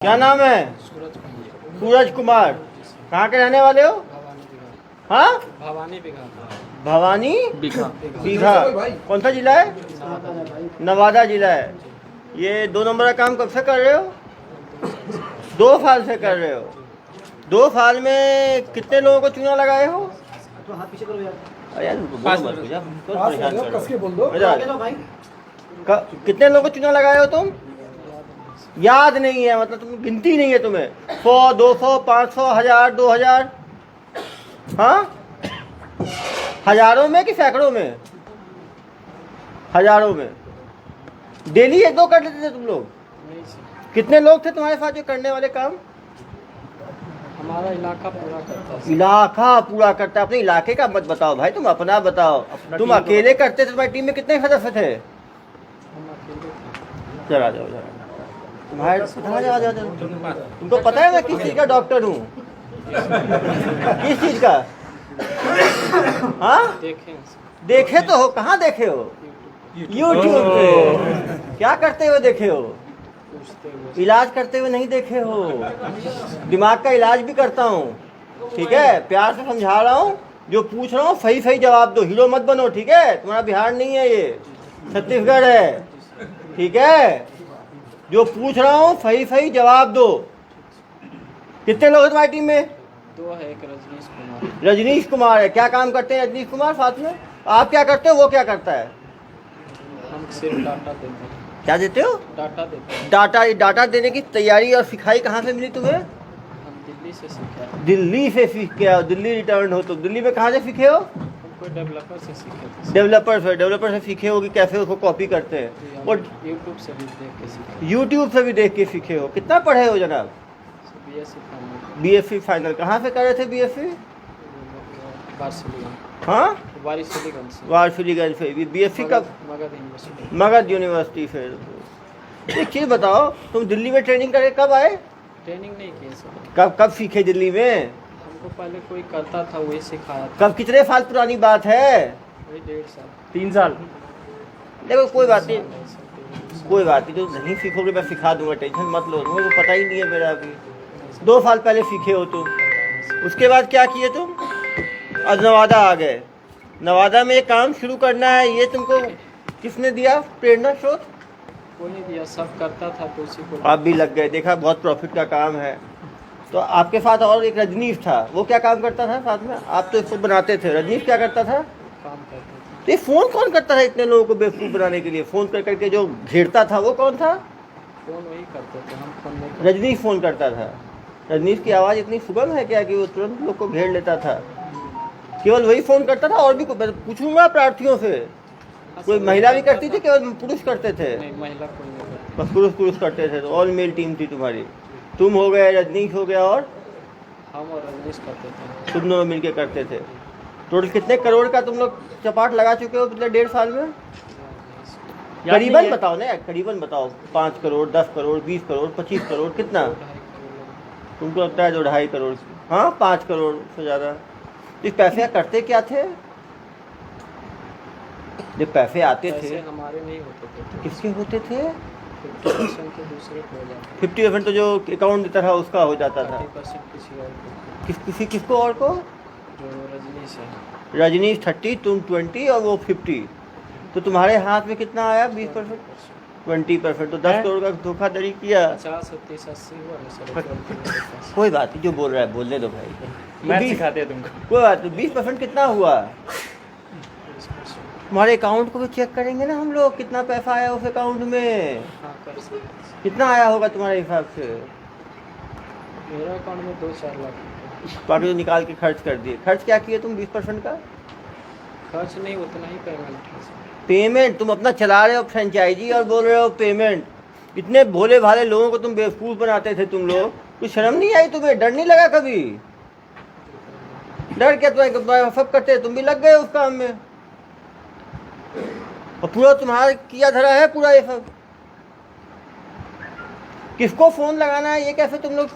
क्या नाम है? सूरज कुमार। कहाँ के रहने वाले हो? हाँ, भवानी बीघा। कौन सा जिला है? नवादा जिला है। ये 2 नंबर का काम कब से कर रहे हो? 2 साल से कर रहे हो। 2 साल में कितने लोगों को चूना लगाए हो? यार कितने लोगों को चूना लगाए हो तुम? याद नहीं है, मतलब तुम गिनती नहीं है तुम्हें? 100, 200, 500, 1000, 2000? हाँ, हजारों में कि सैकड़ों में? हजारों में। डेली 1-2 कर लेते थे तुम लोग? कितने लोग थे तुम्हारे साथ जो करने वाले काम? हमारा इलाका पूरा करता है। इलाका पूरा करता है। अपने इलाके का मत बताओ भाई, तुम अपना बताओ। तुम अकेले करते थे? तुम्हारी टीम में कितने सदस्य थे? हम अकेले थे। जरा जाओ, जरा तुम्हारे तुमको पता है मैं किस चीज का डॉक्टर हूँ? किस चीज का? हाँ, देखे तो हो। कहाँ देखे हो? यूट्यूब पे। क्या करते हुए देखे हो? इलाज करते हुए नहीं देखे हो। दिमाग का इलाज भी करता हूँ, ठीक है? प्यार से समझा रहा हूँ, जो पूछ रहा हूँ सही सही जवाब दो। हीरो मत बनो, ठीक है? तुम्हारा बिहार नहीं है, ये छत्तीसगढ़ है, ठीक है? जो पूछ रहा हूँ सही सही जवाब दो। कितने लोग हैं तुम्हारी टीम में? 2 है। एक रजनीश कुमार। रजनीश कुमार है। क्या काम करते हैं रजनीश कुमार साथ में? आप क्या करते हो, वो क्या करता है? हम सिर्फ डाटा देते हैं। क्या देते हो? डाटा देते हैं। डाटा देने की तैयारी और सिखाई कहाँ से मिली तुम्हें? हम दिल्ली से सीखे। दिल्ली से सीख के आओ। दिल्ली रिटर्न हो तुम। दिल्ली में कहाँ से सीखे हो? हम कोई डेवलपर से सीखे थे। डेवलपर से सीखे हो कि कैसे उसको कॉपी करते हैं? और यूट्यूब से भी देख के सीखे। यूट्यूब से भी देख के सीखे हो। कितना पढ़े हो जनाब? BSc final. BSc final. कहाँ से कर रहे थे BSc? हाँ, वारसिलीगंज से। BSc कब? मगध यूनिवर्सिटी से। एक चीज़ बताओ, तुम दिल्ली में ट्रेनिंग करके कब आए? ट्रेनिंग नहीं की सर। कब सीखे दिल्ली में? हमको पहले कोई करता था, वही सिखाया था। कब? कितने साल पुरानी बात है? वही 1.5 साल। 3 साल। देखो कोई बात नहीं, कोई बात नहीं। जो नहीं सीखोगे मैं सिखा दूंगा, टेंशन मत लो। मुझे पता ही नहीं है मेरा अभी। 2 साल पहले सीखे हो तुम। उसके बाद क्या किए तुम? आज नवादा आ गए। नवादा में ये काम शुरू करना है, ये तुमको किसने दिया प्रेरणा स्रोत? कोई नहीं दिया, सब करता था तो उसी को आप भी लग गए। देखा, बहुत प्रॉफिट का काम है। तो आपके साथ और एक रजनीश था, वो क्या काम करता था साथ में? आप तो इसको बनाते थे, रजनीश क्या करता था? काम करते थे। तो ये फ़ोन कौन करता था इतने लोगों को बेवकूफ़ बनाने के लिए? फ़ोन कर करके जो घेरता था वो कौन था? फ़ोन वही करते थे, हम फ़ोन नहीं करते। रजनीश फ़ोन करता था। रजनीश की आवाज़ इतनी सुगम है क्या कि वो तुरंत लोग को घेर लेता था? केवल वही फ़ोन करता था? और भी पूछूंगा प्रार्थियों से, कोई महिला भी करती थी? केवल पुरुष करते थे? नहीं, महिला कोई नहीं करती। बस पुरुष करते थे। तो ऑल मेल टीम थी तुम्हारी। तुम हो गए, रजनीश हो गया, और हम और रजनीश करते थे। तुम दोनों मिलके करते थे। टोटल कितने करोड़ का तुम लोग चपाट लगा चुके हो पिछले 1.5 साल में? करीबन बताओ ना, करीबन बताओ। 5 करोड़, 10 करोड़, 20 करोड़, 25 करोड़, कितना तुमको लगता है? 2-2.5 करोड़। हाँ, 5 करोड़ से ज़्यादा। इस पैसे करते क्या थे? जब पैसे आते थे हमारे नहीं होते थे। किसके होते थे? 50% तो दूसरे को हो जाता। 50% तो जो अकाउंट देता था उसका हो जाता था। 30% किसी और को। किसको और को? जो रजनीश है। रजनीश 30, तुम 20 और वो 50। तो तुम्हारे हाथ में कितना आया? 20%, 20%। तो 10 करोड़ का धोखाधड़ी किया। 50, 30, 80 हुआ ना सर। कोई बात नहीं, जो बोल रहा है बोलने दो भाई। मैं सिखाते हैं तुमको। कोई बात नहीं। 20% कितना हुआ? तुम्हारे अकाउंट को भी चेक करेंगे ना हम लोग, कितना पैसा आया उस अकाउंट में। हाँ, कर सकते हैं। कितना आया होगा तुम्हारे हिसाब से? मेरा अकाउंट में 2-4 लाख। बाकी तो निकाल के खर्च कर दिए। खर्च क्या किए तुम 20% का? खर्च नहीं, उतना ही पेमेंट। पेमेंट तुम अपना चला रहे हो फ्रेंचाइजी, और बोल रहे हो पेमेंट। इतने भोले भाले लोगों को तुम बेवकूफ़ बनाते थे तुम लोग। कुछ शर्म नहीं आई तुम्हें? डर नहीं लगा कभी? डर क्या? तुम्हारे सब करते, तुम भी लग गए उस काम में, और पूरा तुम्हारा किया धरा है पूरा ये सब। किसको फ़ोन लगाना है ये कैसे तुम लोग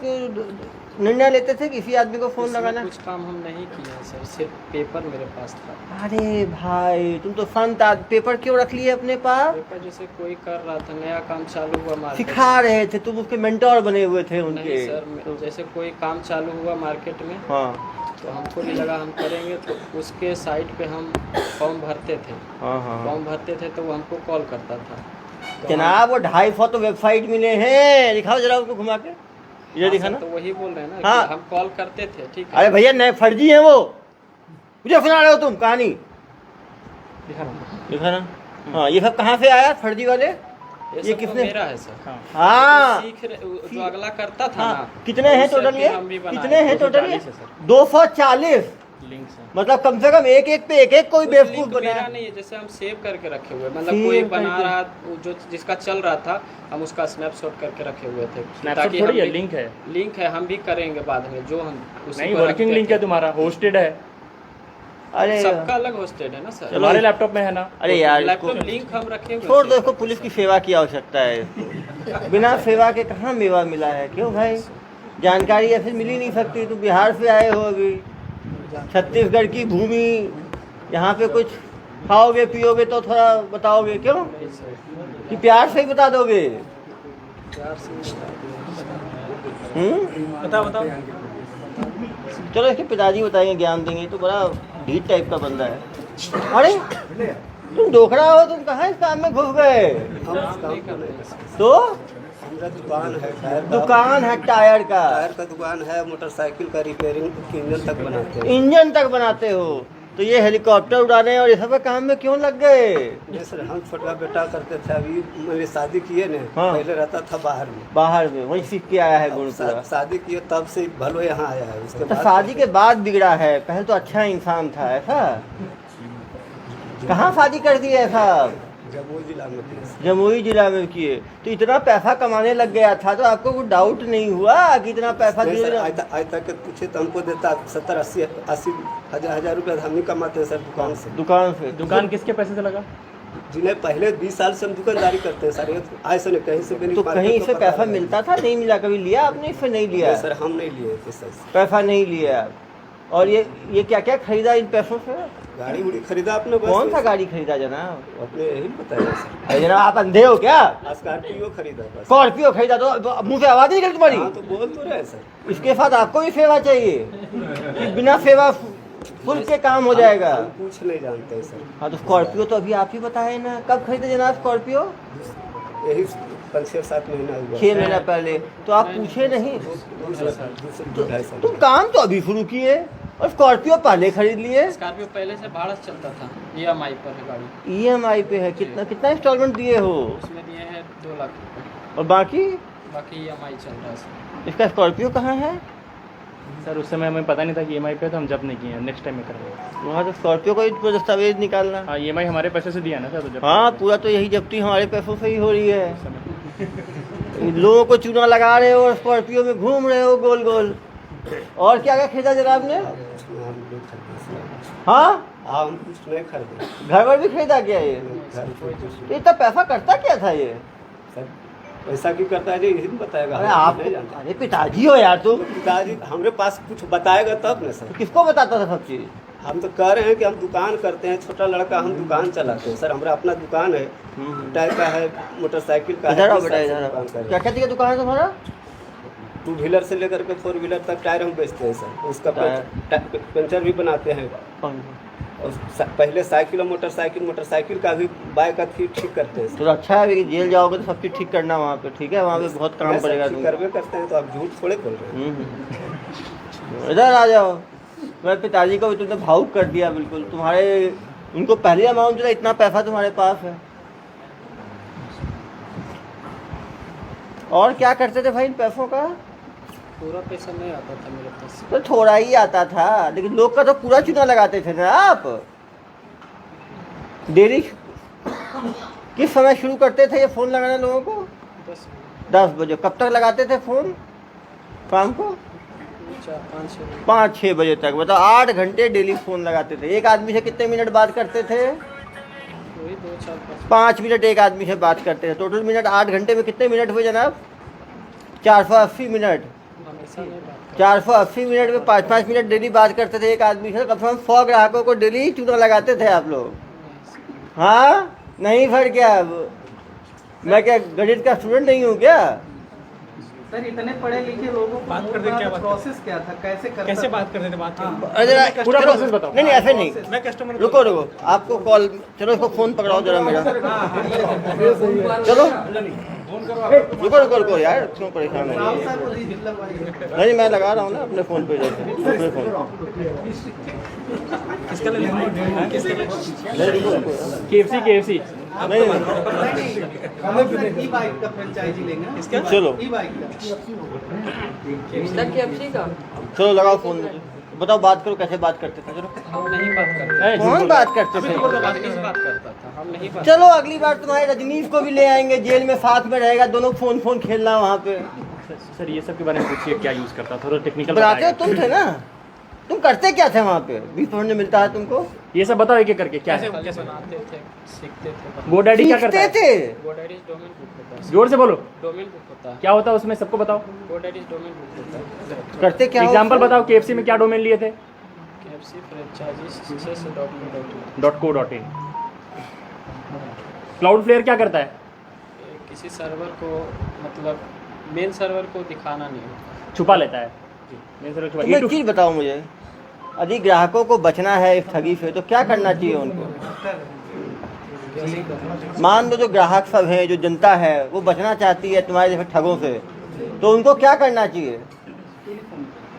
निर्णय लेते थे किसी आदमी को फोन इसमें लगाना? कुछ काम हम नहीं किए हैं सर, सिर्फ पेपर मेरे पास था। अरे भाई तुम तो संत पेपर क्यों रख लिए अपने पास? पेपर जैसे कोई कर रहा था, नया काम चालू हुआ मार्केट सिखा रहे थे तुम, उसके मेंटोर बने हुए थे नहीं उनके। सर, जैसे कोई काम चालू हुआ मार्केट में हाँ तो हमको नहीं लगा हम करेंगे, तो उसके साइट पे हम फॉर्म भरते थे। हाँ हाँ। फॉर्म भरते थे तो वो हमको कॉल करता था। तो जनाब वो 250 तो वेबसाइट मिले हैं, दिखाओ जरा उनको घुमा के, ये हाँ दिखा सर, ना। तो वही बोल रहे हैं ना हाँ। कि हम कॉल करते थे, ठीक है। अरे भैया नए फर्जी हैं वो, मुझे सुना रहे हो तुम कहानी? दिखा ना। दिखा ना। हाँ ये सब कहाँ से आया फर्जी वाले? ये ये सब तो किसने? मेरा है सर। हाँ जो अगला करता था हाँ ना, कितने हैं उससे टोटल फिर ये? हम भी बनाए। कितने हैं टोटल ये? 240 है सर। 240। लिंक से मतलब कम से कम एक एक पे एक एक कोई कुछ बेवकूफ लिंक मेरा बनाया। नहीं है, जैसे हम सेव करके रखे हुए, मतलब सेव कोई बना करके। रहा जो जिसका चल रहा था, हम उसका स्नैपशॉट करके रखे हुए थे। स्नैपशॉट थोड़ी है, लिंक है। लिंक है, हम भी करेंगे बाद में, जो हम उसी नहीं, को वर्किंग रखते लिंक है थे। तुम्हारा, होस्टेड है। अरे सबका अलग होस्टेड है ना सर। तुम्हारे लैपटॉप में है ना। अरे यार इसको लैपटॉप लिंक हम रखे हुए छोड़ थे। दो, इसको पुलिस की सेवा की आवश्यकता है इसको। बिना सेवा के कहाँ मेवा मिला है? क्यों भाई, जानकारी ऐसे मिल ही नहीं सकती। तुम बिहार से आए हो अभी, छत्तीसगढ़ की भूमि, यहाँ पे कुछ खाओगे पियोगे तो थोड़ा बताओगे, क्यों नहीं सर, कि प्यार से ही बता दोगे? प्यार से बताओ। चलो इसके पिताजी बताएंगे, ज्ञान देंगे। तो बड़ा ढीठ टाइप का बंदा है। अरे तुम डोकरा हो, तुम कहाँ इस काम में घुस गए? नहीं करते सर। तो हमारा दुकान है टायर का। दुकान है टायर का, टायर का दुकान है, मोटरसाइकिल का रिपेयरिंग, इंजन तक बनाते हैं। इंजन तक बनाते हो? तो ये हेलीकॉप्टर उड़ाने और ये सब काम में क्यों लग गए? नहीं सर, हम छोटा बेटा करते थे, अभी मैंने शादी किए ने। हाँ। पहले रहता था बाहर में। बाहर में वही सीख के आया है गुण पूरा। शादी किए तब से भलो यहाँ आया है। उसके तो बाद शादी के बाद बिगड़ा है, पहले तो अच्छा इंसान था ऐसा? कहाँ शादी कर दी ऐसा? जमुई जिला में थे। जमुई जिला में किए? तो इतना पैसा कमाने लग गया था तो आपको कुछ डाउट नहीं हुआ कि इतना पैसा नहीं सर, दिए? आज तक पूछे तो हमको देता 70-80 हजार रुपया हम ही कमाते हैं सर दुकान से। दुकान से? दुकान किसके पैसे से लगा? जिन्हें पहले 20 साल से हम दुकानदारी करते हैं सर। ये आज से नहीं, कहीं से भी नहीं। तो मार्केट कहीं को से पता पैसा है। मिलता था? नहीं मिला? कभी लिया आपने इससे? नहीं लिया नहीं सर, हम नहीं लिए थे सर। पैसा नहीं लिया आप। और ये क्या क्या खरीदा इन पैसों से? गाड़ी उड़ी खरीदा आपने? बस कौन सा गाड़ी खरीदा जनाब? अपने यही बताया सर। अरे जनाब आप अंधे हो क्या? स्कॉर्पियो खरीदा बस। स्कॉर्पियो खरीदा? तो मुंह से आवाज नहीं निकली तुम्हारी? हाँ तो बोल तो रहे सर। इसके साथ आपको भी सेवा चाहिए कि बिना सेवा फुल के काम हो जाएगा? हम कुछ नहीं जानते हैं सर। हाँ तो स्कॉर्पियो तो अभी आप ही बताए ना, कब खरीदे जनाब स्कॉर्पियो? यही 5-6-7 महीना हुआ। 6 महीना पहले। तो आप पूछे नहीं? दूसरे 2-2.5 साल। तुम काम तो अभी शुरू किए और स्कॉर्पियो पहले खरीद लिए। स्कॉर्पियो पहले से भाड़ा चलता था, EMI पर है गाड़ी। EMI पे है? कितना कितना इंस्टॉलमेंट दिए हो? उसमें दिए हैं 2 लाख रुपए, और बाकी बाकी EMI चल रहा है सर। इसका स्कॉर्पियो कहाँ है? सर उस समय हमें पता नहीं था कि EMI पे, तो हम जब नहीं किए, नेक्स्ट टाइम में करेंगे। वहाँ तो स्कॉर्पियो का ही दस्तावेज निकालना। हाँ, EMI हमारे पैसे से दिया ना सर, तो जब हाँ पूरा तो यही जब्ती हमारे पैसों से ही हो रही है। लोगों को चूना लगा रहे हो और स्कॉर्पियो में घूम रहे हो गोल गोल। और क्या क्या खरीदा जनाब ने? हम नहीं खरीदे सर। हाँ हम कुछ नहीं खरीदे घर पर भी खरीदा क्या ये? घर पे कुछ तो इतना पैसा करता क्या था ये? सर। पैसा क्यों करता है जी, यही तो बताएगा। अरे हम आप, नहीं जानते। अरे पिताजी हो यार तुम, पिताजी हमारे पास कुछ बताएगा तब ना सर। किसको बताता था सब चीज? हम तो कह रहे हैं कि हम दुकान करते हैं, छोटा लड़का, हम दुकान चलाते हैं सर। हमारा अपना दुकान है, टायर का है, मोटरसाइकिल का है। इधर आओ 20 बेटा, साल से इधर आओ। दुकान कर रहे क्या क्या चीज़ का दुकान है तुम्हारा? हैं। 2 व्हीलर से लेकर के 4 व्हीलर तक टायर हम बेचते हैं सर। उसका पंचर भी बनाते हैं। और पहले साइकिल और मोटरसाइकिल का भी बाइक का ठीक करते हैं सर। तो अच्छा है कि जेल जाओगे तो सब चीज़ ठीक करना वहाँ पे, ठीक है? वहाँ पे बहुत काम नहीं सर, पड़ेगा ठीक तुमको। करवे करते हैं, तो आप झूठ थोड़े बोल रहे हैं। इधर आ जाओ। मेरे पिताजी को भी तुमने भावुक कर दिया बिल्कुल। तुम्हारे उनको पहले अमाउंट जो इतना पैसा तुम्हारे पास है। और क्या करते थे भाई इन पैसों का? पूरा पैसा नहीं आता था मेरे पास। तो थोड़ा ही आता था, लेकिन लोग का तो पूरा चूना लगाते थे ना आप। डेली किस समय शुरू करते थे ये फ़ोन लगाना लोगों को? 10 बजे। कब तक लगाते थे फ़ोन? शाम को 5-6 बजे तक। मतलब 8 घंटे डेली फ़ोन लगाते थे। एक आदमी से कितने मिनट बात करते थे? वही 2-4-5 5 मिनट एक आदमी से बात करते थे। टोटल मिनट 8 घंटे में कितने मिनट हुए जनाब? 480 मिनट। ऐसा नहीं बात 480 मिनट में 5-5 मिनट डेली बात करते थे एक आदमी से, कम से कम 100 ग्राहकों को डेली चूना लगाते थे आप लोग। हाँ, नहीं फर्क क्या अब? मैं क्या गणित का स्टूडेंट नहीं हूँ क्या? सर इतने पढ़े लिखे लोगों को बात करने क्या बात प्रोसेस क्या था, कैसे बात करते थे बात हाँ। अरे जरा पूरा चलो, प्रोसेस बताओ। नहीं ऐसे नहीं, मैं कस्टमर रुको आपको कॉल, चलो इसको फोन पकड़ाओ जरा मेरा, चलो रुको यार, क्यों परेशान हो रही है? नहीं मैं लगा रहा हूँ ना अपने फ़ोन पे, अपने फ़ोन KFC नहीं ई बाइक का फ्रेंचाइजी लेंगे ना? चलो ई बाइक का चलो लगाओ फ़ोन मुझे, बताओ बात करो, कैसे बात करते थे? चलो हम नहीं बात करते कौन बात करते थे? रजनीश बात करता था, हम नहीं बात चलो अगली बार तुम्हारे रजनीश को भी ले आएंगे, जेल में साथ में रहेगा, दोनों फोन खेलना वहाँ पे। सर ये सब के बारे में पूछिए, क्या यूज़ करता, थोड़ा टेक्निकल बनाते हो तुम थे ना, तुम करते क्या थे वहाँ पे? 20% जो मिलता है तुमको, ये सब बताओ एक एक करके, क्या है? कैसे बनाते थे, सीखते थे। GoDaddy क्या करता सीखते है? थे? GoDaddy डोमेन बुक होता है, जोर से बोलो, डोमेन बुक होता है, क्या होता है उसमें, सबको बताओ। GoDaddy डोमेन बुक होता है। करते क्या हो? एग्जाम्पल बताओ, KFC में क्या डोमेन लिए थे? KFC franchises .co.in। क्लाउडफ्लेयर क्या करता है? किसी सर्वर को, मतलब मेन सर्वर को दिखाना नहीं होता। छुपा लेता है। मेन सर्वर छुपा। तुम एक चीज़ बताओ मुझे, यदि ग्राहकों को बचना है इस ठगी से तो क्या करना चाहिए उनको? मान लो जो ग्राहक सब हैं, जो जनता है वो बचना चाहती है तुम्हारे जैसे ठगों से, तो उनको क्या करना चाहिए?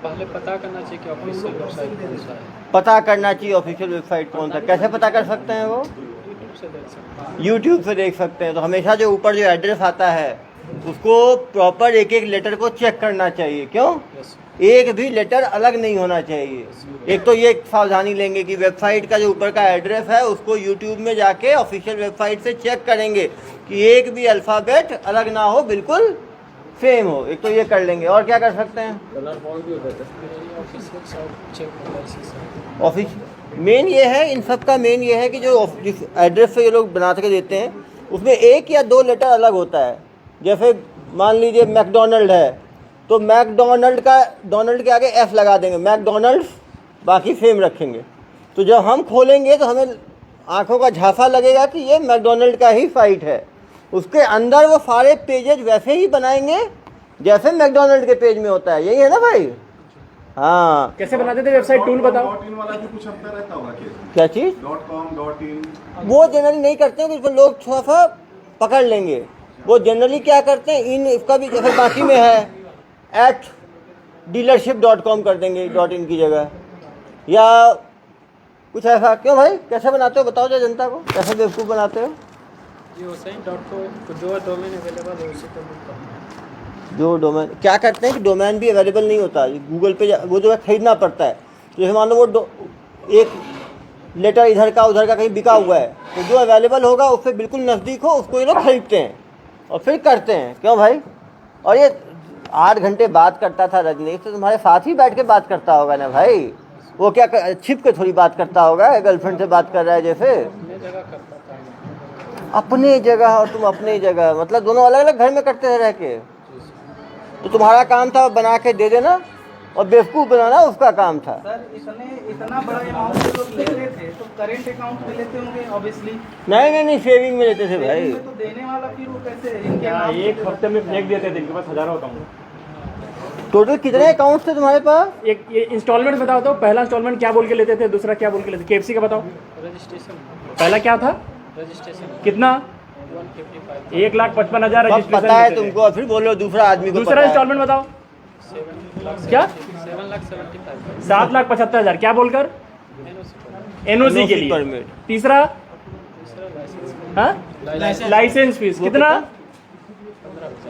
पहले पता करना चाहिए कि ऑफिशियल वेबसाइट कौन सा है, पता करना चाहिए ऑफिशियल वेबसाइट कौन सा। कैसे पता कर सकते हैं वो? यूट्यूब से देख सकते हैं। यूट्यूब से देख सकते हैं। तो हमेशा जो ऊपर जो एड्रेस आता है उसको प्रॉपर एक एक लेटर को चेक करना चाहिए। क्यों? यस, एक भी लेटर अलग नहीं होना चाहिए। एक तो ये सावधानी लेंगे कि वेबसाइट का जो ऊपर का एड्रेस है उसको यूट्यूब में जाके ऑफिशियल वेबसाइट से चेक करेंगे कि एक भी अल्फ़ाबेट अलग ना हो, बिल्कुल सेम हो। एक तो ये कर लेंगे। और क्या कर सकते हैं? ऑफिशियल साइट चेक होता है इसी से। ऑफिस मेन ये है, इन सब का मेन ये है कि जो जिस एड्रेस से ये लोग बना के देते हैं उसमें एक या दो लेटर अलग होता है। जैसे मान लीजिए मैकडोनल्ड है तो मैकडोनल्ड का डोनल्ड के आगे एफ लगा देंगे, मैकडोनल्ड्स, बाकी सेम रखेंगे। तो जब हम खोलेंगे तो हमें आंखों का झांसा लगेगा कि ये मैकडोनल्ड का ही साइट है। उसके अंदर वो सारे पेजेज वैसे ही बनाएंगे जैसे मैकडोनल्ड के पेज में होता है। यही है ना भाई? हाँ। कैसे बनाते थे वेबसाइट, टूल बताओ। .in वाला भी कुछ अंतर रहता होगा क्या चीज़? .com .in वो जनरली नहीं करते हैं, उसमें लोग थोड़ा सा पकड़ लेंगे। वो जनरली क्या करते हैं, इन इसका भी जैसे बाकी में है @dealership.com कर देंगे .in की जगह, या कुछ ऐसा। क्यों भाई, कैसे बनाते हो बताओ जो जनता को, कैसे बेवकूफ़ बनाते हो? ये वैसे जो डोमेन अवेलेबल है उसी पर बुक करना है। जो डोमेन क्या करते हैं कि डोमेन भी अवेलेबल नहीं होता, गूगल पे वो जो है खरीदना पड़ता है। जैसे मान लो वो एक लेटर इधर का उधर का कहीं बिका हुआ है तो जो अवेलेबल होगा उससे बिल्कुल नज़दीक हो उसको ये लोग खरीदते हैं और फिर करते हैं। क्यों भाई? और ये 8 घंटे बात करता था रजनीश, तो तुम्हारे साथ ही बैठ के बात करता होगा ना भाई। वो क्या छिप के थोड़ी बात करता होगा, गर्लफ्रेंड से बात कर रहा है जैसे। अपने जगह करता था। अपने जगह और तुम अपनी जगह, मतलब दोनों अलग अलग घर में करते हैं रह के। तो तुम्हारा काम था बना के दे देना और बेवकूफ़ बनाना उसका काम था। सर इतना बड़ा अमाउंट जो लोग लेते थे तो करेंट अकाउंट में लेते होंगे ऑब्वियसली। नहीं सेविंग में लेते थे भाई। तो देने वाला फिर वो कैसे इनके हाँ, नाम एक हफ्ते में फेंक देते थे, इनके पास हजारों अकाउंट। टोटल कितने अकाउंट थे तुम्हारे पास? एक ये इंस्टॉलमेंट बताओ तो, पहला इंस्टॉलमेंट क्या बोल के लेते थे, दूसरा क्या बोल के लेते थे? KFC का बताओ, रजिस्ट्रेशन पहला क्या था, रजिस्ट्रेशन कितना? 155 1,55,000 सब पता है तुमको, और फिर बोलो दूसरा आदमी को दूसरा पता है। इंस्टॉलमेंट बताओ, 7 क्या? 7,75,000 7,75,000 क्या बोलकर? NOC के लिए। परमिट। तीसरा हाँ, लाइसेंस फीस कितना?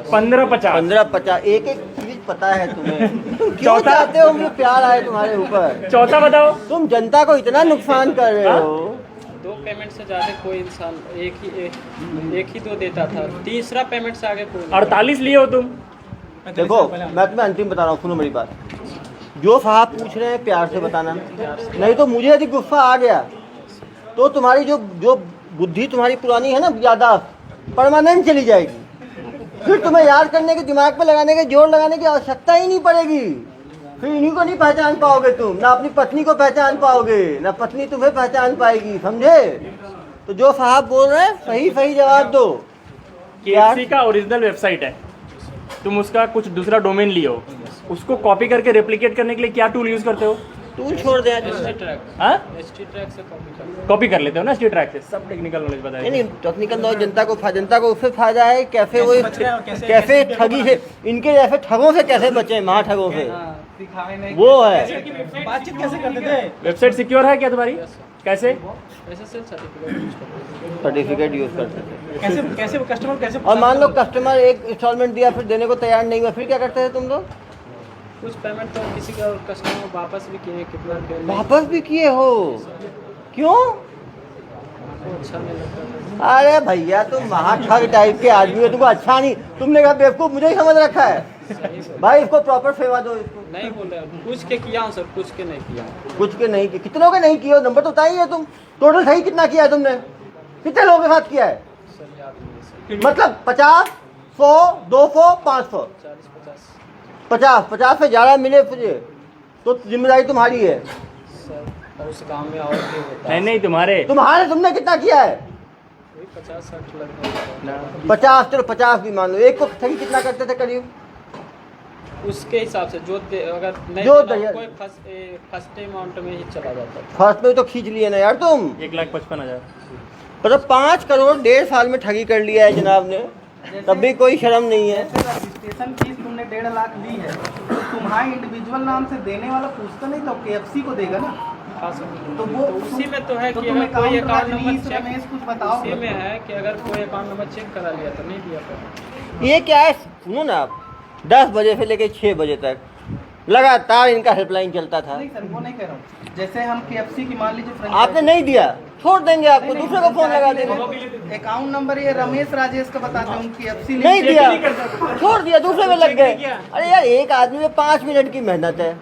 15,50। 15-50 एक एक चीज पता है तुम्हें। तुम क्यों चौथा? चाहते हो मुझे प्यार आए तुम्हारे ऊपर? चौथा बताओ। तुम जनता को इतना नुकसान कर रहे हो। 2 पेमेंट से ज़्यादा कोई इंसान एक ही 2 देता था, तीसरा पेमेंट से आगे कोई नहीं। 48 लिए हो तुम। देखो मैं तुम्हें अंतिम बता रहा हूँ, सुनो मेरी बात। जो साहब पूछ रहे हैं प्यार से बताना, नहीं तो मुझे यदि गुस्सा आ गया तो तुम्हारी जो बुद्धि तुम्हारी पुरानी है ना, यादाश्त परमानेंट चली जाएगी। फिर तुम्हें याद करने के, दिमाग पे लगाने के, जोर लगाने की आवश्यकता ही नहीं पड़ेगी। फिर इन्हीं को नहीं पहचान पाओगे तुम, ना अपनी पत्नी को पहचान पाओगे, ना पत्नी तुम्हें पहचान पाएगी, समझे? तो जो साहब बोल रहे हैं सही सही जवाब दो। KFC का ओरिजिनल वेबसाइट है, तुम उसका कुछ दूसरा डोमेन लियो, उसको कॉपी करके रेप्लिकेट करने के लिए क्या टूल यूज करते हो? टूल छोड़ दे। हाँ, ST ट्रैक से कॉपी कर लेते हो ना ST ट्रैक से। सब टेक्निकल नॉलेज बताइए। नहीं, टेक्निकल नॉलेज जनता को उससे फायदा है, कैसे वो कैसे ठगी से, इनके जैसे ठगों से कैसे बचे, महा ठगों से, दिखावे नहीं वो है। बातचीत कैसे करते थे? वेबसाइट सिक्योर है क्या तुम्हारी? कैसे? SSL सर्टिफिकेट सर्टिफिकेट यूज करते थे। कैसे कैसे कस्टमर कैसे? और मान लो कस्टमर एक इंस्टॉलमेंट दिया, फिर देने को तैयार नहीं हुआ, फिर क्या करते थे तुम लोग? कुछ पेमेंट तो किसी का कस्टमर को वापस भी किए, कितना पेमेंट वापस भी किए हो? क्यों? अच्छा नहीं लगता। अरे भैया तुम महाठग टाइप के आदमी हो, तुमको अच्छा नहीं, तुमने कहा बेवकूफ मुझे ही समझ रखा है। भाई इसको प्रॉपर सेवा दो इसको। नहीं बोल रहे, कुछ के किया हूँ सर, कुछ के नहीं किया। कुछ के नहीं किए, कितनों के नहीं किए हो? नंबर तो बताइए तुम, टोटल सही कितना किया है तुमने? कितने लोगों के साथ किया है? सर याद नहीं सर। मतलब 50, 100, 200, 500, 40-50 50 से ज़्यादा मिले तुझे तो जिम्मेदारी तुम्हारी है। सर। और उस काम में और भी होता है। नहीं तुम्हारे तुमने कितना किया है? वही 50-60 लगभग। 50, चलो 50 भी मान लो। एक को ठगी कितना करते थे करीब? उसके हिसाब से जो अगर नहीं जो देना, कोई फर्स्ट अमाउंट में ही चला जाता था। फर्स्ट में तो खींच लिए ना यार तुम। 1,55,000। मतलब 5 करोड़ 1.5 साल में ठगी कर लिया है जनाब ने, तब भी कोई शर्म नहीं है। रजिस्ट्रेशन फीस तुमने 1.5 लाख ली है, तो तुम्हारे इंडिविजुअल नाम से देने वाला पूछता नहीं तो KFC को देगा ना। हाँ सर। तो वो उसी में तो है तो कि तुम अगर कोई account account number Rajnish check, Ramesh कुछ बताओ। उसी में है कि अगर कोई अकाउंट नंबर चेक करा लिया तो नहीं दिया था। ये क्या है, सुनो ना आप, 10 बजे से लेकर 6 बजे तक लगातार इनका हेल्पलाइन चलता था। नहीं सर, वो नहीं कह रहा हूँ। जैसे हम KFC की मान लीजिए आपने नहीं दिया, छोड़ देंगे आपको, दूसरे को फोन लगा देंगे। अकाउंट नंबर ये रमेश राजेश का बताते हैं, KFC नहीं दिया, छोड़ दिया, दूसरे में लग गए। अरे यार एक आदमी में 5 मिनट की मेहनत है,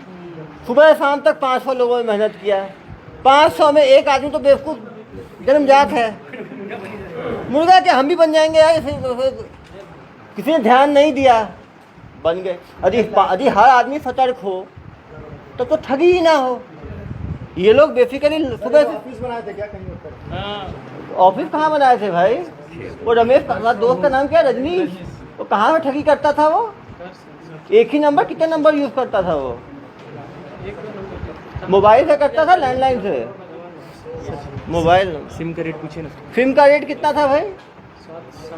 सुबह शाम तक 500 लोगों ने मेहनत किया है, 500 में एक आदमी तो बेवकूफ़ जन्मजात है। मुर्गा क्या हम भी बन जाएंगे यार? किसी ने ध्यान नहीं दिया, बन गए। यदि हर आदमी सतर्क हो तब तो ठगी ही ना हो। ये लोग बेसिकली सुबह से ऑफिस बनाए थे क्या कहीं ऊपर? ऑफिस कहाँ बनाए थे भाई? वो रमेश दोस्त का नाम क्या है, रजनीश, वो कहाँ में ठगी करता था? वो एक ही नंबर, कितने नंबर यूज करता था वो? मोबाइल से करता था, लैंडलाइन से? मोबाइल। सिम का रेट पूछे ना। सिम का रेट कितना था भाई?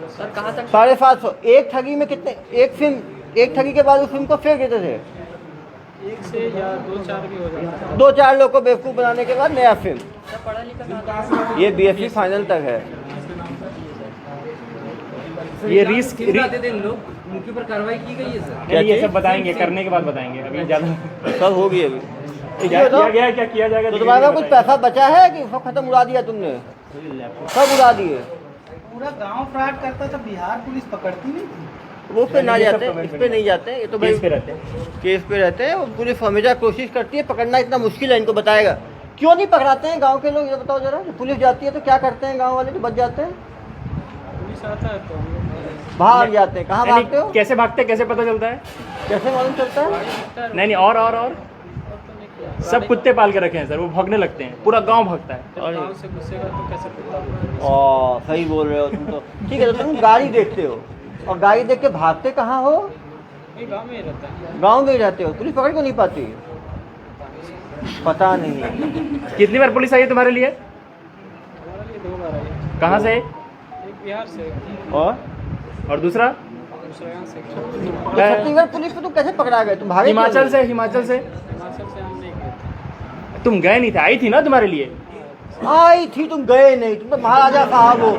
सर कहाँ तक? 750। एक ठगी में कितने, एक ठगी के बाद उस सिम को फेंक देते थे। एक से या 2-4 भी हो जाता है। 2-4 लोग को बेवकूफ़ बनाने के बाद नया सिम। सर पढ़ा लिखा ये BSc फाइनल तक है। ये रिस्क उनके ऊपर कार्रवाई की गई है सर? क्या ये चीज़? सब बताएंगे, करने के बाद बताएंगे, अभी ज़्यादा सब होगी अभी। क्या किया गया, क्या किया जाएगा। तो तुम्हारा कुछ पैसा बचा है कि सब खत्म उड़ा दिया तुमने? सब उड़ा दिए। पूरा गांव फ्रॉड करता था, बिहार पुलिस पकड़ती नहीं थी। वो पे ना जाते, इस पे नहीं जाते, ये तो भाई केस पे रहते हैं। केस पे रहते हैं। वो पुलिस हमेशा कोशिश करती है, पकड़ना इतना मुश्किल है, इनको बताएगा क्यों नहीं पकड़ाते हैं गांव के लोग, ये बताओ जरा। पुलिस जाती है तो क्या करते हैं गांव वाले, तो बच जाते हैं, पुलिस आता है तो हम लोग भाग जाते हैं। कहाँ भागते हो? कैसे भागते, कैसे पता चलता है? कैसे मालूम चलता है? नहीं और सब कुत्ते पाल के रखे हैं सर, वो भागने लगते हैं, पूरा गांव भागता है। गाँव से घुसेगा तो कैसे पता? सही बोल रहे हो तुम तो। ठीक है, तो तुम गाड़ी देखते हो और गाड़ी देख के भागते कहाँ हो? ये गाँव में ही रहता है। गांव में ही रहते हो, पुलिस पकड़ को नहीं पाती? पता नहीं। कितनी बार पुलिस आई है तुम्हारे लिए? हमारे लिए 2 बार आई। कहाँ से? एक बिहार से और दूसरा दूसरा यहाँ से। तो छत्तीसगढ़ पुलिस को तुम कैसे पकड़ा गए? तुम भागे? हिमाचल से। हिमाचल से हम नहीं गए थे। तुम गए नहीं थे, आई थी ना तुम्हारे लिए। आई थी, तुम गए नहीं। तुम तो महाराजा साहब हो,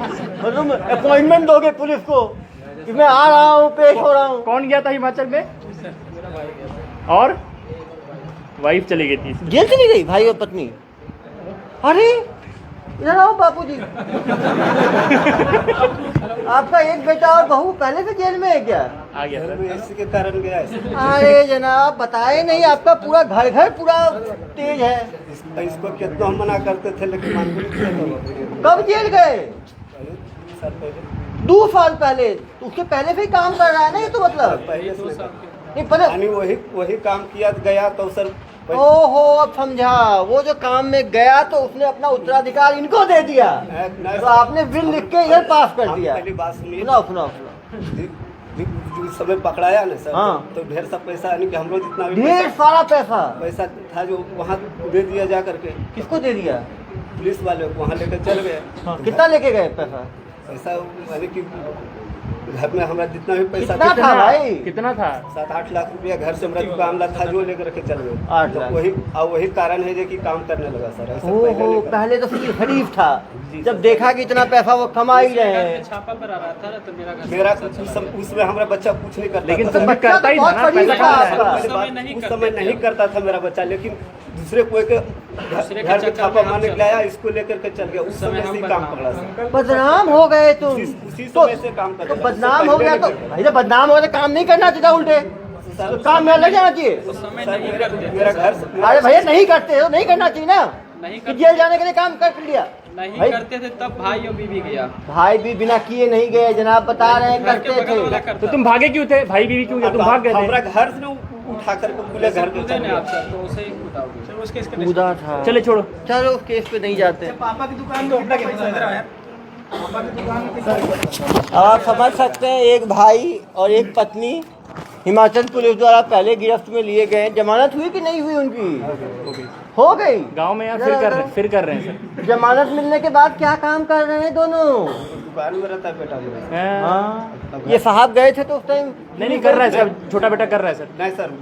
और तुम अपॉइंटमेंट दोगे पुलिस को कि मैं आ रहा हूँ, पेश हो रहा हूँ। कौन गया था हिमाचल में? मेरा भाई गया था। और वाइफ चली गई थी। जेल चली गई भाई और पत्नी? अरे इधर आओ बापू जी। आपका एक बेटा और बहू पहले से जेल में है क्या? आ गया सर। इसी के कारण गया है। अरे जनाब बताए नहीं, आपका पूरा घर पूरा तेज है। इसको कितना हम मना करते थे लेकिन मान भी नहीं थे। कब जेल गए? सर पहले 2 साल पहले, तो उसके पहले से ही काम कर रहा है ना ये तो मतलब। पहले दो से साल नहीं पहले। यानी वही काम किया गया तो सर ओहो अब समझा, वो जो काम में गया तो उसने अपना उत्तराधिकार इनको दे दिया, नहीं, तो आपने बिल लिख के इधर पास कर हम दिया। पहली बात सुनिए। सुनाओ सुनाओ सुनाओ। जिस समय पकड़ाया ना सर, हाँ। तो ढेर सा पैसा यानी कि हम लोग जितना भी ढेर सारा पैसा पैसा था जो वहाँ दे दिया जा करके किसको दे दिया? पुलिस वाले को वहाँ लेकर चल गए। कितना लेके गए पैसा? पैसा यानी कि घर में हमारा जितना भी पैसा कितना था भाई? कितना था? 7-8 लाख रुपया घर से हमारा दुकान ला था जो लेकर के चल गए। 8 लाख। तो वही कारण है जो कि काम करने लगा सर। ऐसा ओहो नहीं करता। पहले तो सिर्फ शरीफ था, जब देखा कि इतना पैसा वो कमा ही रहे घर हैं। में छापा पर आ रहा था ना, तो मेरा घर मेरा उसमें हमारा बच्चा कुछ नहीं करता लेकिन था तुम सर। भी करता ही था ना, बच्चा तो पैसा बहुत कहाँ बड़ी है? बात है। उस समय नहीं उस समय करते नहीं थे। करता था मेरा बच्चा, लेकिन दूसरे कोई के दूसरे के घर पे चक्कर छापा में मारने हम के लिए आया, इसको लेकर के चल गया। उस समय से ही हम काम बदनाम पकड़ा सर। बदनाम हो गए तुम उसी तो, समय से काम कर तो रहे हैं। बदनाम हो गया तो पहले भाई जब बदनाम हो तो काम नहीं करना चाहिए उल्टे, तो काम में लग जाना चाहिए। उस समय सर, नहीं मेरा करते मेरा थे घर सर। अरे भैया नहीं करते हो, नहीं करना चाहिए ना, नहीं कि करते जेल जाने के लिए काम कर लिया। नहीं भाई- करते थे तब भाई और बीवी गया। भाई भी बिना किए नहीं गए जनाब, बता रहे हैं घर के करते बगल वाला थे। करता तो तुम भागे क्यों थे? भाई बीवी क्यों गए? तुम भाग गए हमारा थे। घर से उठा करके पूरे घर पे कूदे चल ने गया। आप सर, तो उसे ही कूदाओगे। उसके इसके कूदा था। चले छोड़ो। चलो उस केस पे नहीं जाते। पापा की दुकान में कितना पैसा है? पापा की दुकान में कितना अब आप समझ सकते हैं, एक भाई और एक पत्नी हिमाचल पुलिस द्वारा पहले गिरफ्त में लिए गए। जमानत हुई कि नहीं हुई उनकी? हो गई। गांव में यार फिर कर रहे हैं सर। जमानत मिलने के बाद क्या काम कर रहे हैं दोनों? दुकान में रहता है बेटा मेरा। हैं? हाँ ये साहब गए थे तो उस टाइम नहीं कर रहा है सर, छोटा बेटा कर रहा है सर। नहीं सर,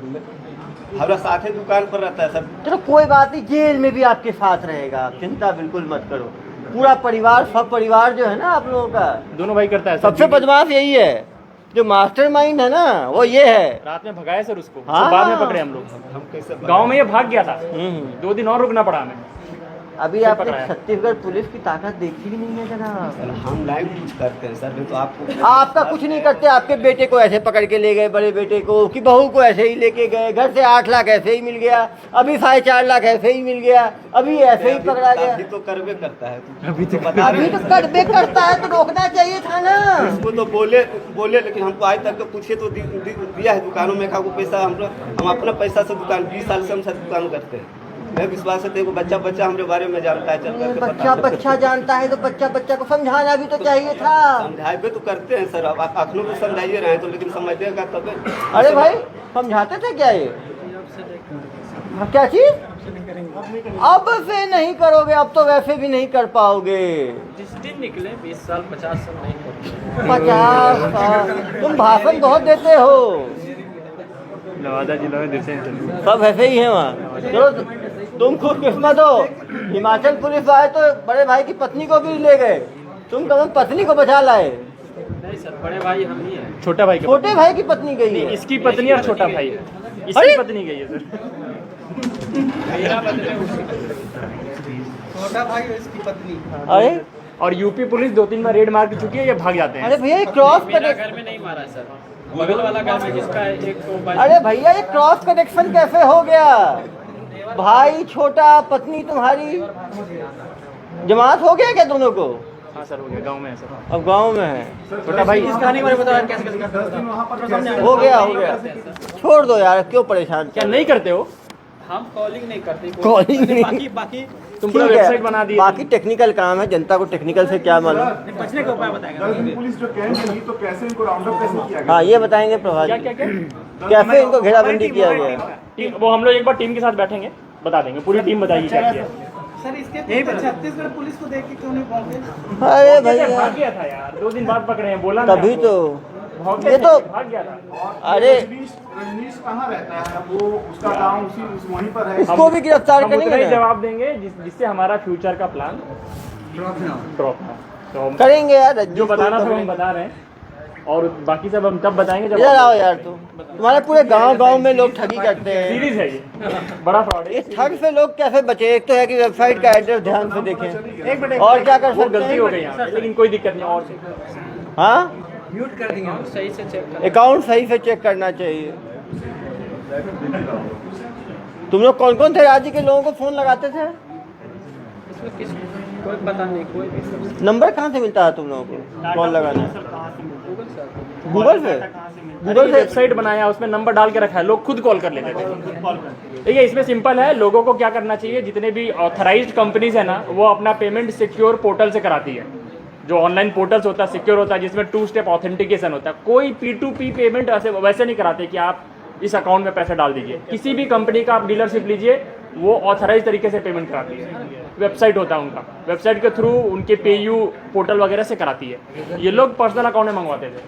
हमारा साथ ही दुकान पर रहता है सर। चलो कोई बात नहीं, जेल में भी आपके साथ रहेगा, आप चिंता बिल्कुल मत करो। पूरा परिवार, सब परिवार जो है ना आप लोगों का, दोनों भाई करता है सर। सबसे बदमाश यही है, जो मास्टरमाइंड है ना वो ये है। रात में भगाया सर उसको, हाँ। बाद में पकड़े हम लोग। हम कैसे गांव में ये भाग गया था, हम्म। 2 दिन और रुकना पड़ा हमें। अभी फिर आपने पकड़ाया। छत्तीसगढ़ पुलिस की ताकत देखी भी नहीं है जनाब। सर, हम लाइव कुछ करते हैं सर, नहीं तो आपको आपका कुछ नहीं करते, आपके बेटे को ऐसे पकड़ के ले गए, बड़े बेटे को, कि बहू को ऐसे ही लेके गए, घर से 8 लाख ऐसे ही मिल गया, अभी 4.5 लाख ऐसे ही मिल गया, अभी ऐसे ही पकड़ा गया। अभी तो करवे करता है। अभी तो बता अभी तो कटबे करता है तो रोकना चाहिए था ना। उसको तो बोले लेकिन हमको आज तक पूछे तो दिया है दुकानों में खाको पैसा। हम अपना पैसा से दुकान 20 साल से हम सब दुकान करते हैं। मैं विश्वास है, देखो बच्चा हमारे बारे में जानता है, चल करके बच्चा बताता है। बच्चा जानता है तो बच्चा को समझाना भी तो चाहिए था। समझाए भी तो करते हैं सर, अब आप अखनों को समझाइए रहे हैं तो, लेकिन समझिएगा तब। अरे भाई समझाते थे क्या ये? हाँ, क्या चीज? अब से नहीं करोगे, अब तो वैसे भी नहीं कर पाओगे। जिस दिन निकले 20 साल 50 साल नहीं करते। 50 साल तुम भाषण बहुत देते हो, नवादा जिला में देते हैं। सब ऐसे ही है वहाँ। चलो तुम खुद किस्मत हो, हिमाचल पुलिस आए तो बड़े भाई की पत्नी को भी ले गए, तुम कम पत्नी को बचा लाए। नहीं सर, बड़े भाई हम ही हैं। छोटा भाई का छोटे भाई की पत्नी गई नहीं, है। इसकी पत्नी और छोटा भाई है। अरे! इसकी पत्नी गई है सर। मेरा बदले उसी छोटा भाई और इसकी पत्नी। अरे और यूपी पुलिस 2-3 बार रेड मार के चुकी है, ये भाग जाते हैं। अरे भैया ये क्रॉस मेरा कनेक्शन, घर में नहीं मारा है सर, बगल वाला घर में जिसका एक तो भाई। अरे भैया ये क्रॉस कनेक्शन कैसे हो गया? भाई छोटा, पत्नी तुम्हारी, जमात हो गया क्या दोनों को? हाँ सर, हो गया, गांव में है सर। अब गांव में है। छोटा भाई हो गया, छोड़ दो यार, क्यों परेशान क्या कर नहीं करते हो? हम कॉलिंग नहीं करते। कॉलिंग नहीं। बाकी तुम पूरा ठीक है, वेबसाइट बना दिए। बाकी टेक्निकल काम है, जनता को टेक्निकल से क्या मालूम। बचने का उपाय बताएगा। पुलिस जो कैंप चली तो कैसे इनको राउंड अप कैसे किया गया? हाँ ये बताएंगे प्रभात क्या जी। क्या क्या कैसे इनको घेराबंदी किया गया? वो हम लोग एक बार टीम के साथ बैठेंगे, बता देंगे, पूरी टीम बताइए क्या किया। सर इसके पीछे छत्तीसगढ़ पुलिस को देख के क्यों नहीं पहुंचे? अरे भाग भैया गया था यार, 2 दिन बाद पकड़े हैं, बोला ना तभी आपको। तो भाग ये गया तो था, भाग गया था। अरे रजनीश कहाँ रहता है? वो उसका गांव उसी वहीं पर है। इसको भी गिरफ्तार हम उतना करेंगे ही ना? जवाब देंगे जिससे हमारा फ्यूचर का प्लान ड्रॉप ना। तो हम करेंगे यार, रजनीश जो बताना को था हम बता रहे हैं, और बाकी सब हम तब बताएंगे जब इधर आओ यार, तुम्हारे पूरे गांव में लोग ठगी करते हैं। सीरीज है ये, बड़ा फ्रॉड है। इस ठग से लोग कैसे बचे? एक तो है कि वेबसाइट का एड्रेस ध्यान से देखें, और क्या कर वो सकते गलती हो हैं? गई यहाँ पे, लेकिन कोई दिक्कत नहीं। और हाँ म्यूट कर देंगे हम। सही से चेक कर। अकाउंट सही से चेक करना चाहिए। तुम लोग कौन कौन थे राज्य के लोगों को फोन लगाते थे? इसमें किस कोई पता नहीं, कोई भी सब नंबर कहाँ से मिलता है तुम लोगों को कॉल लगाना है? गूगल से आता है। गूगल से? गूगल से वेबसाइट बनाया, उसमें नंबर डाल के रखा है, लोग खुद कॉल कर लेते थे। देखिए इसमें सिंपल है, लोगों को क्या करना चाहिए, जितने भी ऑथराइज्ड कंपनीज है ना, वो अपना पेमेंट सिक्योर पोर्टल से कराती है। जो ऑनलाइन पोर्टल्स होता है सिक्योर होता है, जिसमें 2 स्टेप ऑथेंटिकेशन होता है। कोई P2P पेमेंट ऐसे वैसे नहीं कराते कि आप इस अकाउंट में पैसे डाल दीजिए। किसी भी कंपनी का आप डीलरशिप लीजिए, वो ऑथराइज तरीके से पेमेंट कराती है। वेबसाइट होता है उनका, वेबसाइट के थ्रू उनके पेयू पोर्टल वगैरह से कराती है। ये लोग पर्सनल अकाउंट में मंगवाते थे।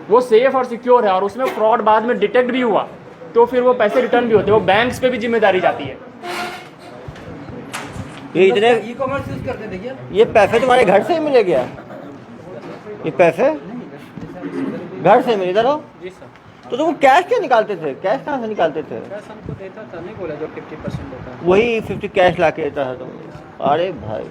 वो सेफ और सिक्योर है, और उसमें फ्रॉड बाद में डिटेक्ट भी हुआ तो फिर वो पैसे रिटर्न भी होते हैं। वो बैंक्स पे भी जिम्मेदारी जाती है। ये इतने ई कॉमर्स यूज करते थे क्या? ये पैसे तुम्हारे घर से ही मिले क्या? ये पैसे घर से मिले? इधर हो। जी सर, तो तुम कैश क्यों निकालते थे? कैश कहाँ से निकालते थे? कैश हमको देता था, नहीं बोला जो 50% देता है। वही 50 कैश ला के देता था तुम? अरे भाई,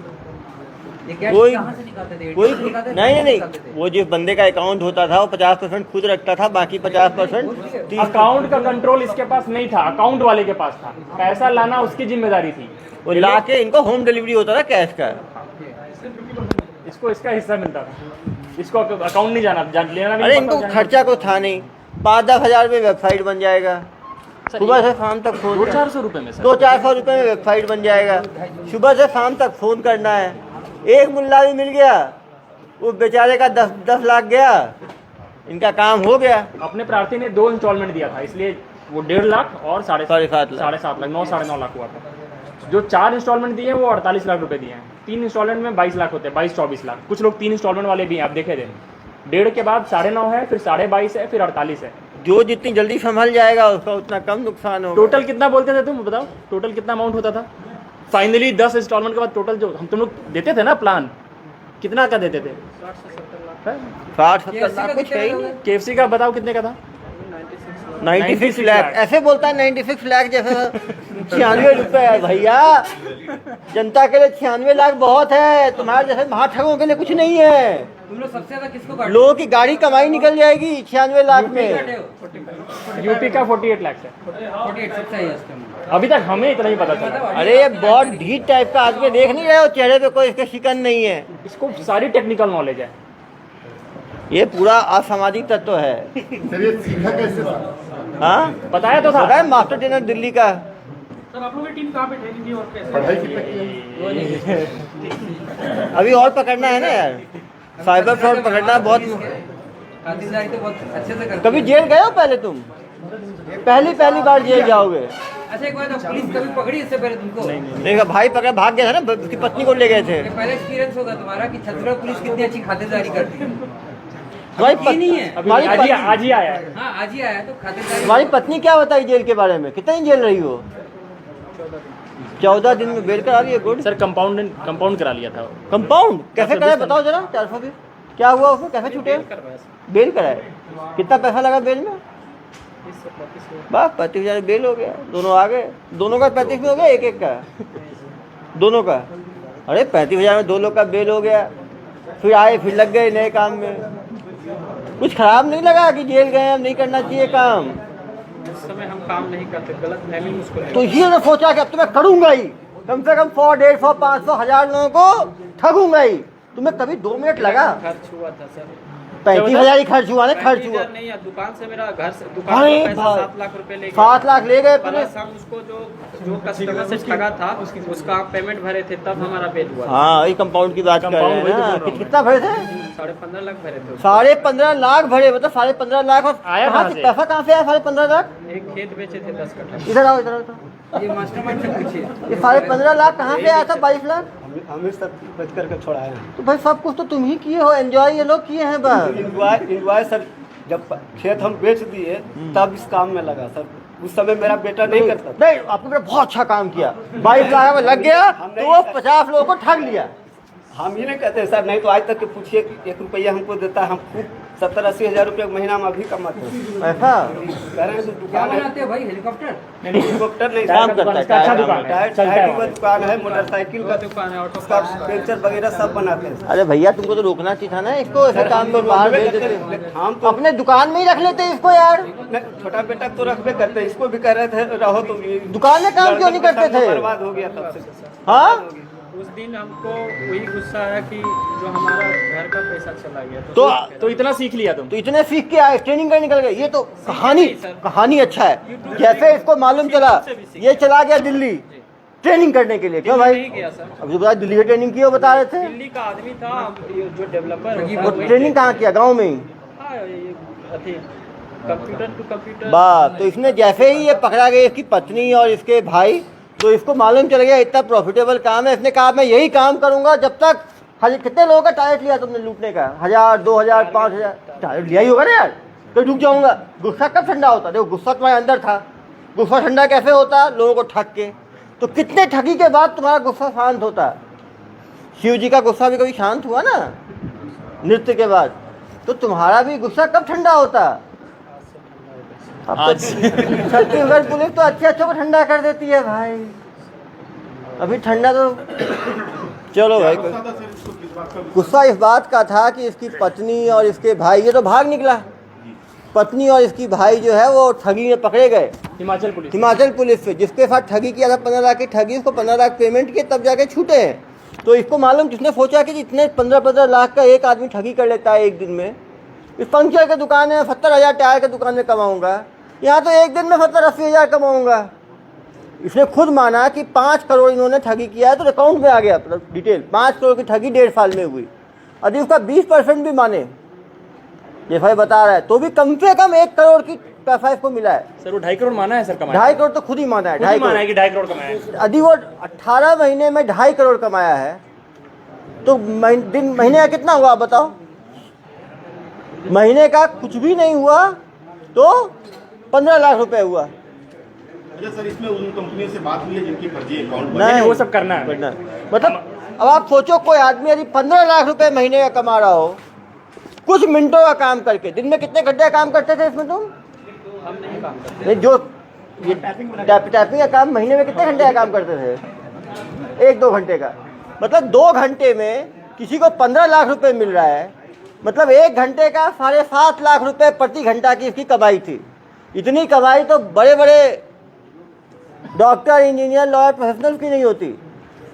ये कैश कोई कहाँ से निकालते थे? कोई ATM से निकालते थे? नहीं नहीं निकालते थे? वो जिस बंदे का अकाउंट होता था वो 50% खुद रखता था, बाकी 50% अकाउंट का कंट्रोल इसके पास नहीं था, अकाउंट वाले के पास था। पैसा लाना उसकी जिम्मेदारी थी। वो ला के इनको होम डिलीवरी होता था कैश का। इसको इसका हिस्सा मिलता था, इसको अकाउंट नहीं लेना नहीं अरे पड़ता, इनको जाना खर्चा को था नहीं। 5-10 हज़ार में वेबसाइट बन जाएगा, सर, सुबह से शाम तक फोन 200-400 रुपए में सर। 200-400 रुपये में वेबसाइट बन जाएगा। सुबह से शाम तक फ़ोन करना है। एक मुल्ला भी मिल गया, वो बेचारे का 10 लाख गया, इनका काम हो गया। अपने प्रार्थी ने 2 इंस्टॉलमेंट दिया था, इसलिए वो 1.5 लाख और 7.5 लाख। 7.5 लाख 9-9.5 लाख हुआ था। जो 4 इंस्टॉलमेंट दिए वो 48 लाख रुपए दिए हैं। 3 इंस्टॉलमेंट में 22 लाख होते हैं, 22-24 लाख। कुछ लोग 3 इंस्टॉलमेंट वाले भी हैं, आप देखे थे। 1.5 के बाद 9.5 है, फिर 22.5 है, फिर 48 है। जो जितनी जल्दी संभल जाएगा उसका उतना कम नुकसान होगा। टोटल कितना बोलते थे तुम बताओ? टोटल कितना अमाउंट होता था? फाइनली 10 इंस्टॉलमेंट के बाद टोटल जो तुम लोग देते थे ना प्लान, कितना का देते थे? 60-70 लाख कुछ है ही नहीं। KFC का बताओ कितने का था? 96 लाख। ऐसे बोलता है 96 लाख जैसे 96 रुपए है भैया। जनता के लिए 96 लाख बहुत है, तुम्हारे जैसे महाठगों के लिए कुछ नहीं है। तुम लोग सबसे ज्यादा किसको काटे? लोगों की गाड़ी कमाई निकल जाएगी 96 लाख काटे में। हो? यूपी का 48 लाख है 48 सबसे हाईएस्ट है। अभी तक, हमें इतना ही पता चला। अरे ये बहुत ढीठ टाइप का आदमी, देख नहीं रहे हो चेहरे पे कोई इसके शिकन नहीं है। इसको सारी टेक्निकल नॉलेज है। ये पूरा असामाजिक तत्व है। हाँ, बताया तो था। पता है मास्टर ट्रेनर दिल्ली का। सर आप लोगों की टीम कहाँ पे ठहरी और कैसे? अभी और पकड़ना है ना यार, साइबर फ्रॉड पकड़ना बहुत। खातिरदारी तो बहुत अच्छे से करते कभी जेल गए हो पहले तुम? पहली बार जेल जाओगे? अच्छा एक बात, पुलिस कभी पकड़ी इससे पहले तुमको? देखा भाई पकड़ भाग गया था ना, उसकी पत्नी को ले गए थे। ये पहले एक्सपीरियंस होगा तुम्हारा कि छत्तीसगढ़ पुलिस कितनी अच्छी खातिरदारी करती है। तुम्हारी ये नहीं है। अभी तुम्हारी आज ही आया है। हाँ आज ही आया है तो खातिरदारी। तुम्हारी पत्नी क्या बताई जेल के बारे में? कितनी जेल रही हो? 14 दिन में बेल करा रही है। गुड। सर कंपाउंड करा लिया था। कंपाउंड कैसे कराए बताओ जरा। 420 क्या हुआ उसमें, कैसे छूटे? बेल कराए। कितना पैसा लगा बेल में? बस 35,000 बेल हो गया। दोनों आ गए। दोनों का 35 में हो गया, एक का दोनों का। अरे 35,000 में 2 लोग का बेल हो गया। फिर आए, फिर लग गए नए काम में। कुछ खराब नहीं लगा कि जेल गए, अब नहीं करना चाहिए काम? उस समय हम काम नहीं करते, गलत फहमी मुझको लगी। तो ये सोचा कि अब तो मैं करूंगा ही, कम से कम 100, 150, 500, 1000 लोगों को ठगूंगा ही। तुम्हें कभी 2 मिनट लगा? खर्च हुआ था सर। 35,000 ही खर्च हुआ ना? खर्च हुआ 35,000 नहीं है, दुकान से मेरा घर से दुकान अरे का पैसा भाई, 7 लाख रुपए ले गए। 7 लाख ले गए तुमने? प्लस हम उसको जो कस्टमर से ठगा था उसका पेमेंट भरे थे, तब हमारा बेल हुआ। हाँ, ये कंपाउंड की बात कर रहे हैं ना। कितना भरे थे? 15.5 लाख भरे थे। 15.5 लाख भरे, मतलब 15.5 लाख। और आया कहाँ कहाँ से से? पैसा कहाँ से आया 15.5 लाख? एक खेत बेचे थे 10 कट्ठा। इधर आओ, इधर आओ। ये मास्टरमाइंड से पूछिए। ये 15.5 लाख कहाँ से आया था? 22 लाख? हमें सब बच करके छोड़ा है। तो भाई सब कुछ तो तुम ही किए हो, एंजॉय ये लोग किए हैं बस। इंजॉय सर, जब खेत हम बेच दिए तब इस काम में लगा सर। उस समय मेरा बेटा नहीं करता था। नहीं, आपने बेटा बहुत अच्छा काम किया। 22 लाख में लग गया तो वो 50 लोगों को ठग लिया। हम ये नहीं कहते सर, नहीं तो आज तक के पूछिए कि 1 रुपया हमको देता, हम खूब 70-80 हज़ार रुपये महीना में अभी कमाते हैं। ऐसा कह रहे हैं तो क्या दुकान है, बनाते हो भाई? हेलीकॉप्टर? हेलीकॉप्टर नहीं, काम करता है, इसका अच्छा दुकान है, टायर चलता टायर है। का दुकान है, मोटरसाइकिल का दुकान है, ऑटो उसका पेंचर वगैरह सब बनाते हैं। अरे भैया तुमको तो रोकना चाहिए था ना इसको, ऐसे काम में बाहर भेज देते। हम तो अपने दुकान में ही रख लेते इसको यार। छोटा बेटा तो रखबे करते हैं, इसको भी कह रहे थे रहो तुम। दुकान में काम क्यों नहीं करते थे? बर्बाद हो गया तब से। हाँ, उस दिन हमको वही गुस्सा आया कि जो हमारा घर का पैसा चला गया तो इतना सीख लिया तुम? तो इतने सीख के आए, ट्रेनिंग कर निकल गए। ये तो कहानी अच्छा है। जैसे इसको मालूम चला ये चला गया दिल्ली ट्रेनिंग करने के लिए। क्यों भाई? नहीं गया सर, अब जो बता दिल्ली की ट्रेनिंग की वो बता रहे थे। दिल्ली का आदमी था जो डेवलपर वो ट्रेनिंग कहाँ किया? गाँव में ही। Computer to computer. बात तो इसने जैसे ही ये पकड़ा गया इसकी पत्नी और इसके भाई, तो इसको मालूम चल गया इतना प्रॉफिटेबल काम है। इसने कहा मैं यही काम करूंगा जब तक। कितने लोगों का टारगेट लिया तुमने लूटने का? 1000, 2000, 5000 टारगेट लिया ही होगा ना यार। तो रुक जाऊंगा। गुस्सा कब ठंडा होता? देखो गुस्सा तुम्हारे अंदर था। गुस्सा ठंडा कैसे होता? लोगों को ठग के। तो कितने ठगी के बाद तुम्हारा गुस्सा शांत होता? शिव जी का गुस्सा भी कभी शांत हुआ ना नृत्य के बाद? तो तुम्हारा भी गुस्सा कब ठंडा होता? अब तो छत्तीसगढ़ पुलिस तो अच्छे को ठंडा कर देती है भाई। अभी ठंडा तो चलो भाई। गुस्सा इस बात का था कि इसकी पत्नी और इसके भाई, ये तो भाग निकला। पत्नी और इसकी भाई जो है वो ठगी में पकड़े गए हिमाचल पुलिस से। जिसके साथ ठगी किया था 15 लाख की ठगी, उसको 15 लाख पेमेंट किए तब जाके छूटे हैं। तो इसको मालूम, जिसने सोचा कि इतने 15-15 लाख का एक आदमी ठगी कर लेता है एक दिन में। इस पंक्चर की दुकान में 70,000 टायर की दुकान में कमाऊंगा, यहाँ तो एक दिन में 70-80 हज़ार कमाऊंगा। इसने खुद माना कि 5 करोड़ इन्होंने ठगी किया है। तो अकाउंट में आ गया डिटेल, 5 करोड़ की ठगी 1.5 साल में हुई। यदि उसका 20% भी माने, ये भाई बता रहा है, तो भी कम से कम 1 करोड़ की पैसा इसको मिला है। सर वो 2.5 करोड़ माना है सर कमाया? 2.5 करोड़ तो खुद ही माना है। 2.5 करोड़ कमाया है। यदि वो 18 महीने में 2.5 करोड़ कमाया है तो महीने का कितना हुआ बताओ? महीने का कुछ भी नहीं हुआ तो 15 लाख रुपए हुआ। अच्छा सर, इसमें उन कंपनी से बात हुई है जिनकी फर्जी अकाउंट नहीं, वो सब करना है। मतलब अब आप सोचो, कोई आदमी यदि 15 लाख रुपए महीने का कमा रहा हो, कुछ मिनटों का काम करके। दिन में कितने घंटे का काम करते थे इसमें तुम? हम नहीं काम करते। नहीं, जो ये टाइपिंग का काम महीने में कितने घंटे का काम करते थे? 1-2 घंटे का। मतलब 2 घंटे में किसी को 15 लाख रुपए मिल रहा है। मतलब 1 घंटे का 7.5 लाख रुपए प्रति घंटा की इसकी कमाई थी। इतनी कमाई तो बड़े बड़े डॉक्टर, इंजीनियर, लॉयर, प्रोफेशनल की नहीं होती।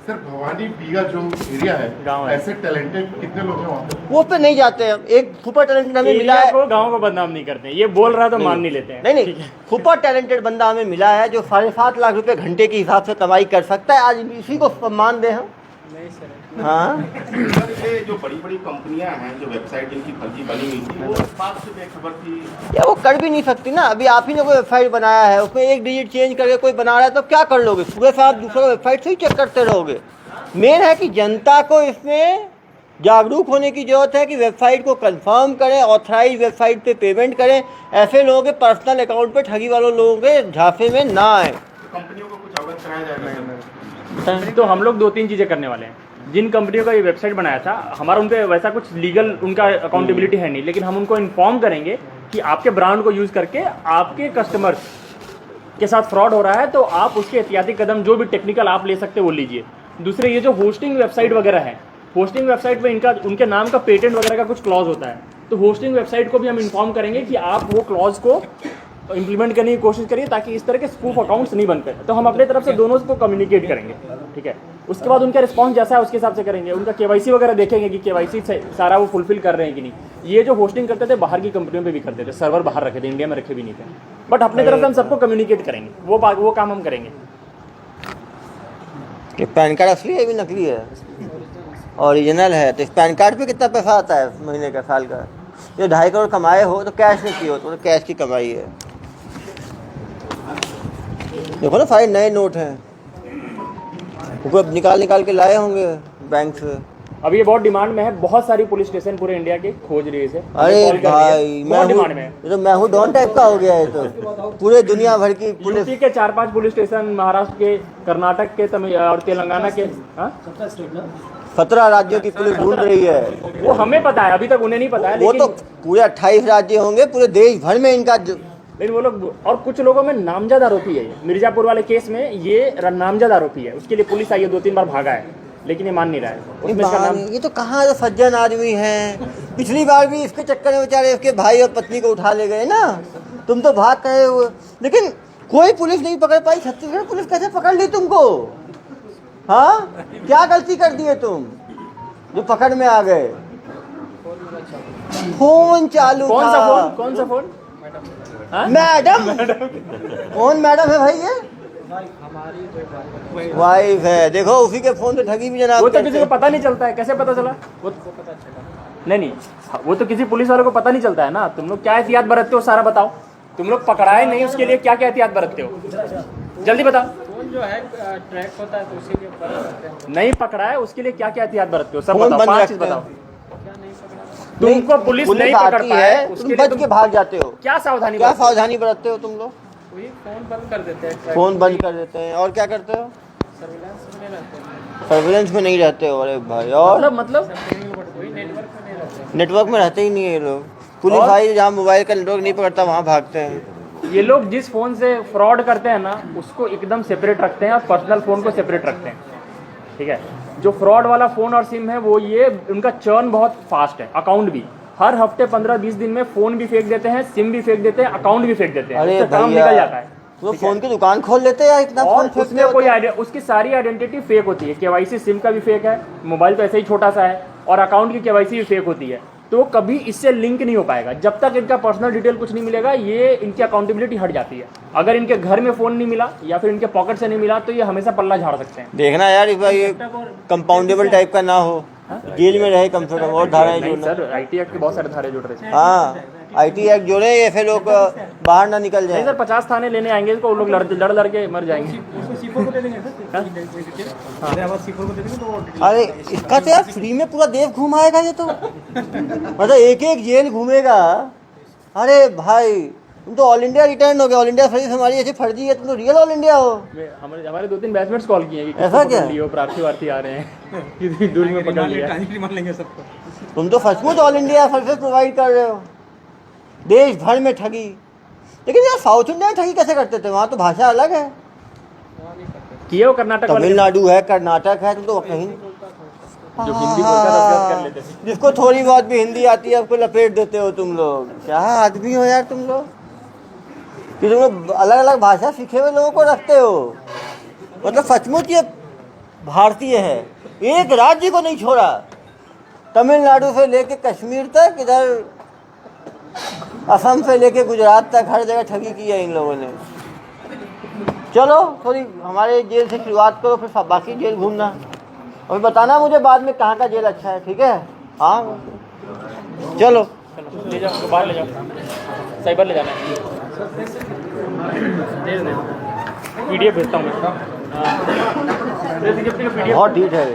सर भवानी बीघा जो एरिया है, गाँव है, ऐसे टैलेंटेड कितने लोग हैं वहाँ पे? वो पे नहीं जाते हैं। एक सुपर टैलेंटेड हमें मिला है। गाँव को बदनाम नहीं करते हैं, ये बोल रहा तो मान नहीं लेते हैं। नहीं, सुपर टैलेंटेड बंदा हमें मिला है जो 7.5 लाख रुपए घंटे के हिसाब से कमाई कर सकता है। आज इसी को सम्मान दे हम। नहीं सर, हाँ, सर ये जो बड़ी बड़ी कंपनियां हैं, जो वेबसाइट जिनकी फर्जी बनी हुई थी, वो इस बात से बेखबर थी। या वो कर भी नहीं सकती ना। अभी आप ही ने कोई वेबसाइट बनाया है, उसमें एक डिजिट चेंज करके कोई बना रहा है तो क्या कर लोगे? सुबह से आप दूसरा वेबसाइट से ही चेक करते रहोगे। मेन है कि जनता को इसमें जागरूक होने की जरूरत है कि वेबसाइट को कंफर्म करें, ऑथराइज वेबसाइट पे पेमेंट करें। ऐसे लोगों के पर्सनल अकाउंट पे ठगी वालों लोगों के झांसे में ना आए। कंपनियों को कुछ अवगत कराया जाएगा? तो हम लोग 2-3 चीज़ें करने वाले हैं। जिन कंपनियों का ये वेबसाइट बनाया था, हमारा उन पे वैसा कुछ लीगल उनका अकाउंटेबिलिटी है नहीं, लेकिन हम उनको इन्फॉर्म करेंगे कि आपके ब्रांड को यूज़ करके आपके कस्टमर्स के साथ फ्रॉड हो रहा है, तो आप उसके एहतियाती कदम जो भी टेक्निकल आप ले सकते हैं वो लीजिए। दूसरे, ये जो होस्टिंग वेबसाइट वगैरह है, होस्टिंग वेबसाइट में इनका उनके नाम का पेटेंट वगैरह का कुछ क्लॉज होता है, तो होस्टिंग वेबसाइट को भी हम इन्फॉर्म करेंगे कि आप वो क्लॉज को इम्प्लीमेंट करने की कोशिश करिए ताकि इस तरह के स्पूफ अकाउंट्स नहीं बन पाए। तो हम अपने तरफ से दोनों को कम्युनिकेट करेंगे, ठीक है। उसके बाद उनका रिस्पांस जैसा है उसके हिसाब से करेंगे। उनका KYC वगैरह देखेंगे कि KYC सारा वो फुलफिल कर रहे हैं कि नहीं। ये जो होस्टिंग करते थे बाहर की कंपनियों पे भी करते थे, सर्वर बाहर रखे थे, इंडिया में रखे भी नहीं थे। बट अपने तरफ से हम सबको कम्युनिकेट करेंगे, वो काम हम करेंगे। ये पैन कार्ड असली है भी नकली है? ओरिजिनल है। तो इस पैन कार्ड पे कितना पैसा आता है महीने का, साल का? ये 2.5 करोड़ कमाए हो तो कैश में किए हो तो कैश की कमाई है। देखो ना, 5 नए नोट हैं, वो अब निकाल के लाए होंगे बैंक से। अब ये बहुत डिमांड में है, बहुत सारी पुलिस स्टेशन पूरे इंडिया के खोज रही है इसे। अरे भाई, बहुत डिमांड में है। ये तो मैं हूँ डॉन टाइप का हो गया है। तो पूरे दुनिया भर की पुलिस यूपी के 4-5 पुलिस स्टेशन, महाराष्ट्र के, कर्नाटक के और तेलंगाना के, 17 राज्यों की पुलिस ढूंढ रही है। वो हमें पता है, अभी तक उन्हें नहीं पता है। वो तो पूरे 28 राज्य होंगे, पूरे देश भर में इनका। लेकिन वो लोग, और कुछ लोगों में नामजद आरोपी है। मिर्जापुर वाले केस में ये नामजद आरोपी है, उसके लिए पुलिस आई है, 2-3 बार भागा है, लेकिन ये मान नहीं रहा है। उसमें इसका नाम, ये तो कहाँ जो सज्जन आदमी हैं। पिछली बार भी इसके चक्कर में बेचारे इसके भाई और पत्नी को उठा ले गए ना। तुम तो भाग गए हो, लेकिन कोई पुलिस नहीं पकड़ पाई। छत्तीसगढ़ पुलिस कैसे पकड़ ली तुमको? हाँ, क्या गलती कर दिए तुम जो पकड़ में आ गए? फोन चालू कौन था। सा फोन? कौन सा फोन? हाँ? मैडम, कौन मैडम है भाई? ये वाइफ है। देखो उसी के फोन से ठगी भी जनाब। वो तो किसी को पता नहीं चलता है, कैसे पता चला? वो नहीं, वो तो किसी पुलिस वाले को पता नहीं चलता है ना। तुम लोग क्या एहतियात बरतते हो सारा बताओ। तुम लोग पकड़ाए नहीं, उसके लिए क्या क्या एहतियात बरतते हो? जल्दी बताओ। फोन जो है ट्रैक होता है तो उसी के ऊपर रखते हैं। नहीं पकड़ा है, उसके लिए क्या क्या एहतियात बरतते हो? सब फोन बताओ, बंद 5 रखते चीज हैं। बताओ। तुमको पुलिस नहीं पकड़ आती पाए, है, उसके तुम लिए बच के भाग जाते हो। क्या सावधानी क्या बरतते हो? सावधानी बरतते हो तुम लोग? वही फोन बंद कर देते हैं, track फोन बंद कर देते हैं। और क्या करते हो? सर्विलांस में रहते हैं, सर्विलेंस में नहीं रहते हो? अरे भाई, और मतलब कोई नेटवर्क में नहीं रहते हैं। नेटवर्क में रहते ही नहीं है ये लोग। पुलिस भाई जहाँ मोबाइल का नेटवर्क नहीं पकड़ता वहाँ भागते हैं। ये लोग जिस फोन से फ्रॉड करते हैं ना, उसको एकदम सेपरेट रखते हैं और पर्सनल फोन को सेपरेट रखते हैं। ठीक है, जो फ्रॉड वाला फोन और सिम है वो ये उनका चर्न बहुत फास्ट है। अकाउंट भी हर हफ्ते 15-20 दिन में फोन भी फेंक देते हैं, सिम भी फेंक देते हैं, अकाउंट भी फेंक देते हैं। अरे उससे काम भैया, निकल जाता है। वो फोन की दुकान खोल लेते हैं या इतना और फोन फेंकते उसमें होते कोई हैं? उसकी सारी आइडेंटिटी फेक होती है। केवाईसी सिम का भी फेक है, मोबाइल तो ऐसे ही छोटा सा है, और अकाउंट की केवाईसी भी फेक होती है। तो वो कभी इससे लिंक नहीं हो पाएगा जब तक इनका पर्सनल डिटेल कुछ नहीं मिलेगा। ये इनकी अकाउंटेबिलिटी हट जाती है। अगर इनके घर में फोन नहीं मिला या फिर इनके पॉकेट से नहीं मिला तो ये हमेशा पल्ला झाड़ सकते हैं। देखना यार, इस बार ये कंपाउंडेबल टाइप का ना हो, जेल में रहे कम से कम। और धाराएं नहीं जोड़ना। सर, आईटी एक्ट के बहुत सारे धारे जुड़ रहे हैं। हाँ, IT एक्ट जोड़े, ऐसे लोग बाहर ना निकल नहीं जाए। सर, 50 थाने लेने आएंगे इसको, वो लोग लड़ के मर जाएंगे। अरे इसका तो यार फ्री में पूरा देश घुमाएगा ये तो। मतलब एक एक जेल घूमेगा। अरे भाई, तुम तो ऑल इंडिया रिटर्न हो गए। ऑल इंडिया सर्विस हमारी ऐसी फर्जी है, तुम तो रियल ऑल इंडिया हो। हमारे 2-3 बैचमेट्स कॉल किए हैं कि ऐसा क्या? लियो प्रार्थी वार्थी आ रहे हैं, कितनी दूर में पकड़ लिया। तुम तो सचमुच ऑल इंडिया सर्विस प्रोवाइड कर रहे हो। देश भर में ठगी। लेकिन यार साउथ इंडिया में ठगी कैसे करते थे? वहाँ तो भाषा अलग है। किए वो कर्नाटक वाले तमिलनाडु है, कर्नाटक है, तुम तो कहीं जो हिंदी बोलकर रफगत कर लेते थे। जिसको थोड़ी बहुत भी हिंदी आती है उसको लपेट देते हो तुम लोग। क्या आदमी हो यार तुम लोग कि तुम लोग अलग अलग भाषा सीखे हुए लोगों को रखते हो। मतलब सचमुच ये भारतीय है। एक राज्य को नहीं छोड़ा, तमिलनाडु से लेके कश्मीर तक, इधर असम से लेके गुजरात तक, हर जगह ठगी की है इन लोगों ने। चलो थोड़ी हमारे जेल से शुरुआत करो, फिर बाकी जेल घूमना और बताना मुझे बाद में कहाँ का जेल अच्छा है। ठीक है? हाँ चलो। ले जाओ, बाहर ले जाओ, साइबर ले जाना है। PDF भेजता हूँ मैं। बहुत ढीठ है।